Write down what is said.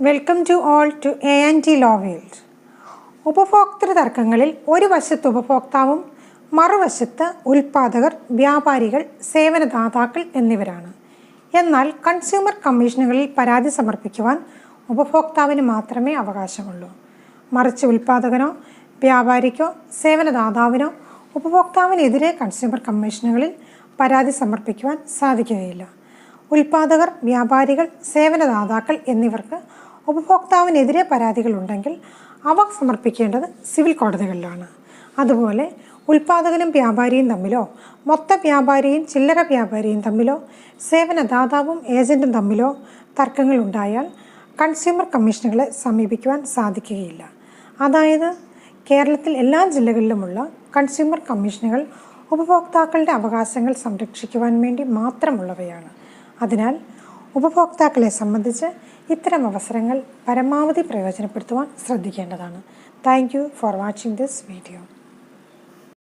Welcome to all to A&T Law World. ഉപഭോക്തൃ തർക്കങ്ങളിൽ ഒരു വശത്ത് ഉപഭോക്താവും മറുവശത്ത് ഉൽപ്പാദകർ, വ്യാപാരികൾ, സേവനദാതാക്കൾ എന്നിവരാണ്. എന്നാൽ കൺസ്യൂമർ കമ്മീഷനുകളിൽ പരാതി സമർപ്പിക്കുവാൻ ഉപഭോക്താവിന് മാത്രമേ അവകാശമുള്ളൂ. മറിച്ച് ഉൽപ്പാദകനോ വ്യാപാരിക്കോ സേവനദാതാവിനോ ഉപഭോക്താവിനെതിരെ കൺസ്യൂമർ കമ്മീഷനുകളിൽ പരാതി സമർപ്പിക്കുവാൻ സാധിക്കുകയില്ല. ഉൽപ്പാദകർ, വ്യാപാരികൾ, സേവനദാതാക്കൾ എന്നിവർക്ക് ഉപഭോക്താവിനെതിരെ പരാതികളുണ്ടെങ്കിൽ അവ സമർപ്പിക്കേണ്ടത് സിവിൽ കോടതികളിലാണ്. അതുപോലെ ഉൽപ്പാദകനും വ്യാപാരിയും തമ്മിലോ, മൊത്ത വ്യാപാരിയും ചില്ലറ വ്യാപാരിയും തമ്മിലോ, സേവനദാതാവും ഏജൻറ്റും തമ്മിലോ തർക്കങ്ങൾ ഉണ്ടായാൽ കൺസ്യൂമർ കമ്മീഷനുകളെ സമീപിക്കുവാൻ സാധിക്കുകയില്ല. അതായത് കേരളത്തിൽ എല്ലാ ജില്ലകളിലുമുള്ള കൺസ്യൂമർ കമ്മീഷനുകൾ ഉപഭോക്താക്കളുടെ അവകാശങ്ങൾ സംരക്ഷിക്കുവാൻ വേണ്ടി മാത്രമുള്ളവയാണ്. അതിനാൽ ഉപഭോക്താക്കളെ സംബന്ധിച്ച് ഇത്തരം അവസരങ്ങൾ പരമാവധി പ്രയോജനപ്പെടുത്തുവാൻ ശ്രദ്ധിക്കേണ്ടതാണ്. Thank you for watching this video.